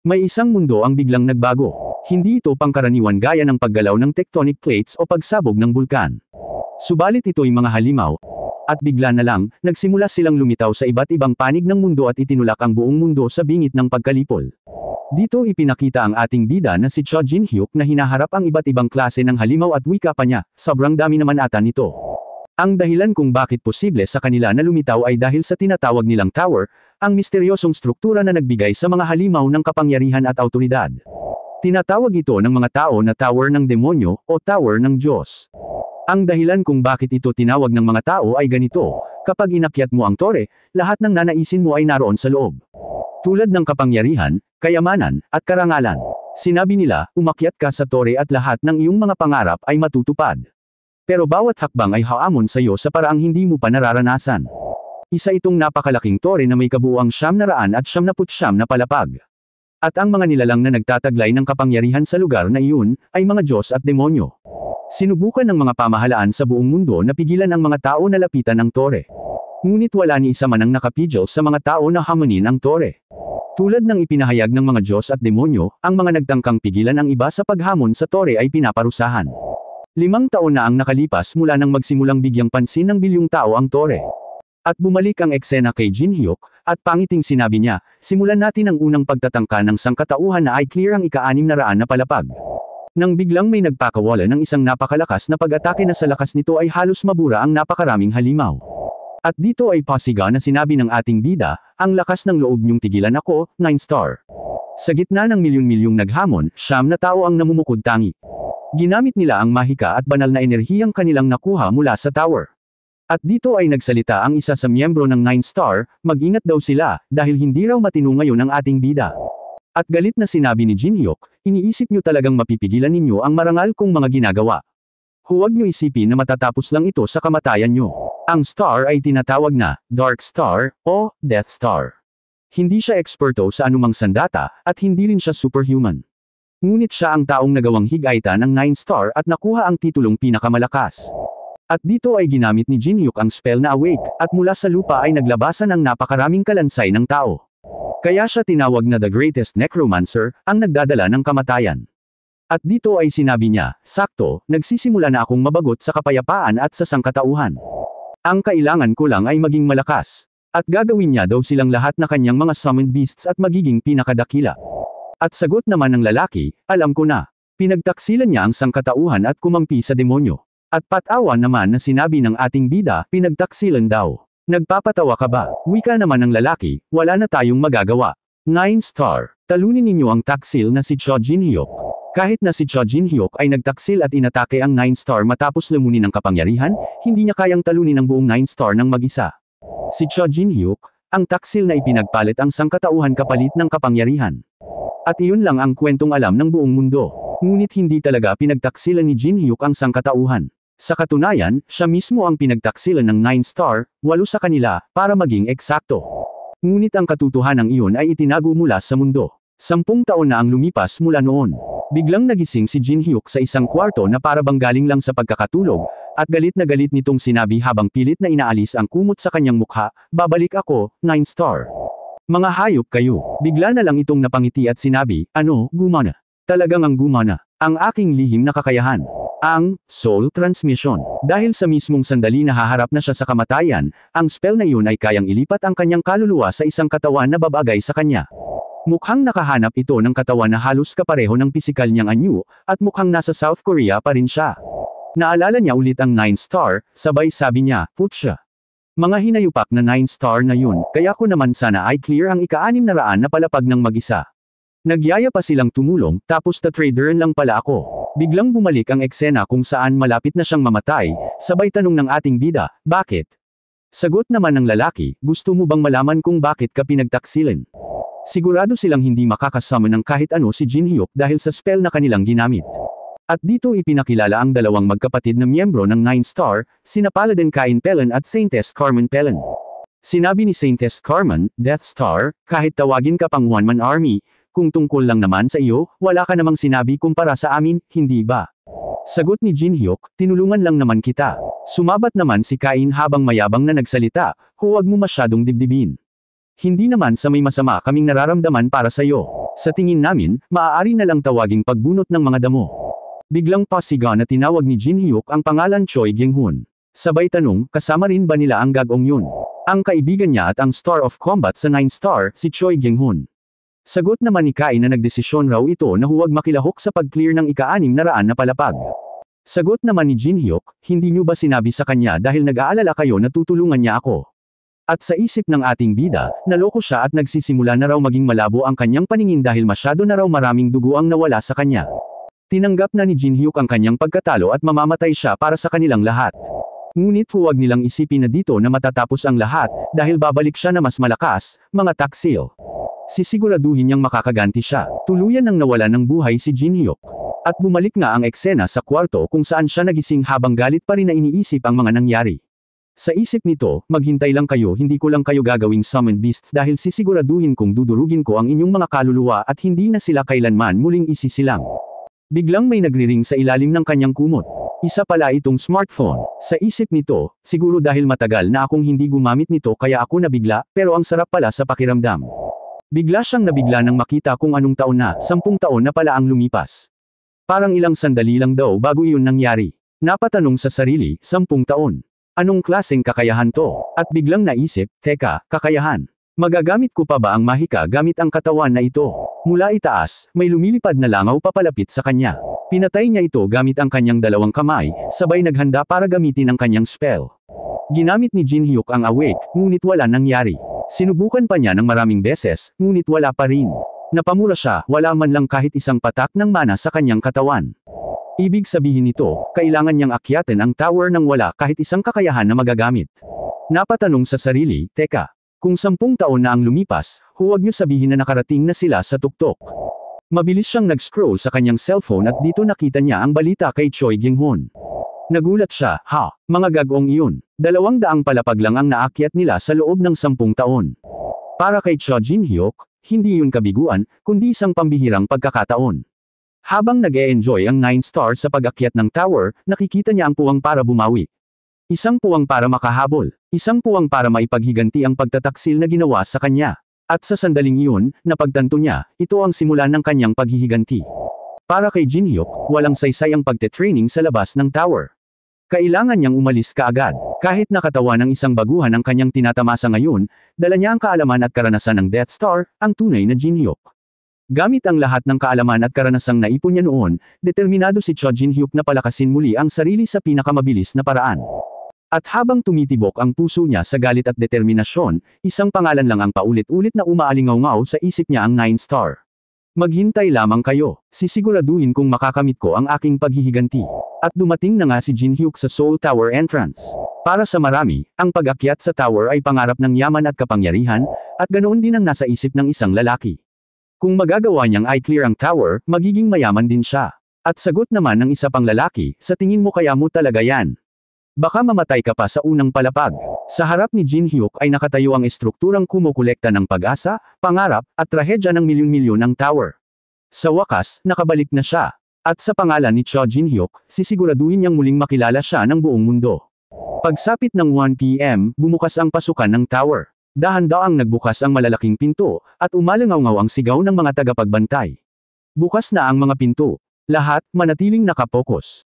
May isang mundo ang biglang nagbago. Hindi ito pangkaraniwan gaya ng paggalaw ng tectonic plates o pagsabog ng bulkan. Subalit ito'y mga halimaw. At bigla na lang, nagsimula silang lumitaw sa iba't ibang panig ng mundo at itinulak ang buong mundo sa bingit ng pagkalipol. Dito ipinakita ang ating bida na si Cho Jin-hyuk na hinaharap ang iba't ibang klase ng halimaw at wika pa niya, sobrang dami naman ata nito. Ang dahilan kung bakit posible sa kanila na lumitaw ay dahil sa tinatawag nilang tower, ang misteryosong struktura na nagbigay sa mga halimaw ng kapangyarihan at awtoridad. Tinatawag ito ng mga tao na tower ng demonyo o tower ng Diyos. Ang dahilan kung bakit ito tinawag ng mga tao ay ganito, kapag inakyat mo ang tore, lahat ng nanaisin mo ay naroon sa loob. Tulad ng kapangyarihan, kayamanan, at karangalan. Sinabi nila, umakyat ka sa tore at lahat ng iyong mga pangarap ay matutupad. Pero bawat hakbang ay haamon sa iyo sa paraang hindi mo pa nararanasan. Isa itong napakalaking tore na may kabuuang 999 na palapag. At ang mga nilalang na nagtataglay ng kapangyarihan sa lugar na iyon, ay mga Diyos at demonyo. Sinubukan ng mga pamahalaan sa buong mundo na pigilan ang mga tao na lapitan ang tore. Ngunit wala ni isa man ang nakapigil sa mga tao na hamunin ang tore. Tulad ng ipinahayag ng mga Diyos at demonyo, ang mga nagtangkang pigilan ang iba sa paghamon sa tore ay pinaparusahan. 5 taon na ang nakalipas mula nang magsimulang bigyang pansin ng bilyong tao ang tore. At bumalik ang eksena kay Jin-hyuk, at pangiting sinabi niya, simulan natin ang unang pagtatangka ng sangkatauhan na ay clear ang ika-600 na palapag. Nang biglang may nagpakawala ng isang napakalakas na pag-atake na sa lakas nito ay halos mabura ang napakaraming halimaw. At dito ay pasiga na sinabi ng ating bida, ang lakas ng loob niyong tigilan ako, 9 star. Sa gitna ng milyon-milyong naghamon, 9 na tao ang namumukod tangi. Ginamit nila ang mahika at banal na enerhiyang kanilang nakuha mula sa tower. At dito ay nagsalita ang isa sa miyembro ng 9 star, mag-ingat daw sila, dahil hindi raw matino ngayon ang ating bida. At galit na sinabi ni Jin-hyuk, iniisip niyo talagang mapipigilan ninyo ang marangal kong mga ginagawa. Huwag niyo isipin na matatapos lang ito sa kamatayan niyo. Ang star ay tinatawag na, Dark Star, o Death Star. Hindi siya eksperto sa anumang sandata, at hindi rin siya superhuman. Ngunit siya ang taong nagawang higayta ng 9 star at nakuha ang titulong pinakamalakas. At dito ay ginamit ni Jin-hyuk ang spell na Awake, at mula sa lupa ay naglabasan ang napakaraming kalansay ng tao. Kaya siya tinawag na The Greatest Necromancer, ang nagdadala ng kamatayan. At dito ay sinabi niya, sakto, nagsisimula na akong mabagot sa kapayapaan at sa sangkatauhan. Ang kailangan ko lang ay maging malakas. At gagawin niya daw silang lahat na kanyang mga summoned beasts at magiging pinakadakila. At sagot naman ng lalaki, alam ko na. Pinagtaksilan niya ang sangkatauhan at kumampi sa demonyo. At patawa naman na sinabi ng ating bida, pinagtaksilan daw. Nagpapatawa ka ba? Wika naman ng lalaki, wala na tayong magagawa. 9 star. Talunin ninyo ang taksil na si Cho Jin-hyuk. Kahit na si Cho Jin-hyuk ay nagtaksil at inatake ang 9 star matapos lamunin ang kapangyarihan, hindi niya kayang talunin ang buong 9 star ng mag-isa. Si Cho Jin-hyuk, ang taksil na ipinagpalit ang sangkatauhan kapalit ng kapangyarihan. At iyon lang ang kwentong alam ng buong mundo. Ngunit hindi talaga pinagtaksilan ni Jin-hyuk ang sangkatauhan. Sa katunayan, siya mismo ang pinagtaksilan ng 9 star, 8 sa kanila, para maging eksakto. Ngunit ang katotohanan iyon ay itinago mula sa mundo. 10 taon na ang lumipas mula noon. Biglang nagising si Jin-hyuk sa isang kwarto na para bang galing lang sa pagkakatulog, at galit na galit nitong sinabi habang pilit na inaalis ang kumot sa kanyang mukha, babalik ako, 9 star. Mga hayop kayo. Bigla na lang itong napangiti at sinabi, ano, gumana. Talagang ang gumana. Ang aking lihim na kakayahan. Ang soul transmission. Dahil sa mismong sandali na haharap na siya sa kamatayan, ang spell na iyon ay kayang ilipat ang kanyang kaluluwa sa isang katawan na babagay sa kanya. Mukhang nakahanap ito ng katawan na halos kapareho ng pisikal niyang anyo, at mukhang nasa South Korea pa rin siya. Naalala niya ulit ang 9 star, sabay sabi niya, putya. Mga hinayupak na 9 star na yun, kaya ko naman sana ay clear ang ika-600 na palapag ng mag-isa. Nagyaya pa silang tumulong, tapos trader lang pala ako. Biglang bumalik ang eksena kung saan malapit na siyang mamatay, sabay tanong ng ating bida, bakit? Sagot naman ng lalaki, gusto mo bang malaman kung bakit ka pinagtaksilan? Sigurado silang hindi makakasama ng kahit ano si Jin-hyuk dahil sa spell na kanilang ginamit. At dito ipinakilala ang dalawang magkapatid na miyembro ng 9 star, sina Paladin Cain Pelan at Saintess Carmen Pelan. Sinabi ni Saintess Carmen, Death Star, kahit tawagin ka pang one-man army, kung tungkol lang naman sa iyo, wala ka namang sinabi kumpara sa amin, hindi ba? Sagot ni Jin-hyuk, tinulungan lang naman kita. Sumabat naman si Cain habang mayabang na nagsalita, huwag mo masyadong dibdibin. Hindi naman sa may masama kaming nararamdaman para sa iyo. Sa tingin namin, maaari na lang tawaging pagbunot ng mga damo. Biglang pasigaw na tinawag ni Jin Hyuk ang pangalan Choi Gyung-hun. Sabay tanong, kasama rin ba nila ang gagong yun? Ang kaibigan niya at ang Star of Combat sa 9 Star, si Choi Gyung-hun. Sagot naman ni Kai na nagdesisyon raw ito na huwag makilahok sa pag-clear ng ika-600 na palapag. Sagot naman ni Jin Hyuk, hindi niyo ba sinabi sa kanya dahil nag-aalala kayo na tutulungan niya ako? At sa isip ng ating bida, naloko siya at nagsisimula na raw maging malabo ang kanyang paningin dahil masyado na raw maraming dugo ang nawala sa kanya. Tinanggap na ni Jin Hyuk ang kanyang pagkatalo at mamamatay siya para sa kanilang lahat. Ngunit huwag nilang isipin na dito na matatapos ang lahat, dahil babalik siya na mas malakas, mga taksil. Sisiguraduhin niyang makakaganti siya. Tuluyan nang nawala ng buhay si Jin Hyuk. At bumalik nga ang eksena sa kwarto kung saan siya nagising habang galit pa rin na iniisip ang mga nangyari. Sa isip nito, maghintay lang kayo, hindi ko lang kayo gagawing summon beasts dahil sisiguraduhin kong dudurugin ko ang inyong mga kaluluwa at hindi na sila kailanman muling isisilang. Biglang may nagriring sa ilalim ng kanyang kumot. Isa pala itong smartphone. Sa isip nito, siguro dahil matagal na akong hindi gumamit nito kaya ako nabigla, pero ang sarap pala sa pakiramdam. Bigla siyang nabigla nang makita kung anong taon na, 10 taon na pala ang lumipas. Parang ilang sandali lang daw bago iyon nangyari. Napatanong sa sarili, 10 taon. Anong klaseng kakayahan to? At biglang naisip, teka, kakayahan. Magagamit ko pa ba ang mahika gamit ang katawan na ito? Mula itaas, may lumilipad na langaw papalapit sa kanya. Pinatay niya ito gamit ang kanyang 2 kamay, sabay naghanda para gamitin ang kanyang spell. Ginamit ni Jin Hyuk ang awake, ngunit wala nangyari. Sinubukan pa niya ng maraming beses, ngunit wala pa rin. Napamura siya, wala man lang kahit isang patak ng mana sa kanyang katawan. Ibig sabihin nito, kailangan niyang akyatin ang tower nang wala kahit isang kakayahan na magagamit. Napatanong sa sarili, teka, kung 10 taon na ang lumipas, huwag niyo sabihin na nakarating na sila sa tuktok. Mabilis siyang nag-scroll sa kanyang cellphone at dito nakita niya ang balita kay Choi Gyung-hun. Nagulat siya, mga gagong iyon. 200 palapag lang ang naakyat nila sa loob ng 10 taon. Para kay Choi Jin Hyuk, hindi yun kabiguan, kundi isang pambihirang pagkakataon. Habang nag-e-enjoy ang 9 Star sa pag-akyat ng tower, nakikita niya ang puwang para bumawi. Isang puwang para makahabol. Isang puwang para maipaghiganti ang pagtataksil na ginawa sa kanya. At sa sandaling iyon, napagtanto niya, ito ang simula ng kanyang paghihiganti. Para kay Jin Hyuk, walang saysay ang pagte-training sa labas ng tower. Kailangan niyang umalis kaagad. Kahit nakatawa ng isang baguhan ang kanyang tinatamasa ngayon, dala niya ang kaalaman at karanasan ng Death Star, ang tunay na Jin Hyuk. Gamit ang lahat ng kaalaman at karanasang naipon niya noon, determinado si Choi Jin Hyuk na palakasin muli ang sarili sa pinakamabilis na paraan. At habang tumitibok ang puso niya sa galit at determinasyon, isang pangalan lang ang paulit-ulit na umaalingaw-ngaw sa isip niya ang 9 Star. Maghintay lamang kayo, sisiguraduhin kong makakamit ko ang aking paghihiganti. At dumating na nga si Jin Hyuk sa Seoul Tower entrance. Para sa marami, ang pag-akyat sa tower ay pangarap ng yaman at kapangyarihan, at ganoon din ang nasa isip ng isang lalaki. Kung magagawa niyang i-clear ang tower, magiging mayaman din siya. At sagot naman ng isa pang lalaki, sa tingin mo kaya mo talaga yan? Baka mamatay ka pa sa unang palapag. Sa harap ni Jin Hyuk ay nakatayo ang estrukturang kumukolekta ng pag-asa, pangarap, at trahedya ng milyon-milyon ng tower. Sa wakas, nakabalik na siya. At sa pangalan ni Choi Jin Hyuk, sisiguraduhin niyang muling makilala siya ng buong mundo. Pagsapit ng 1 PM, bumukas ang pasukan ng tower. Dahan-daang nagbukas ang malalaking pinto, at umalangaw-ngaw ang sigaw ng mga tagapagbantay. Bukas na ang mga pinto. Lahat, manatiling nakapokus.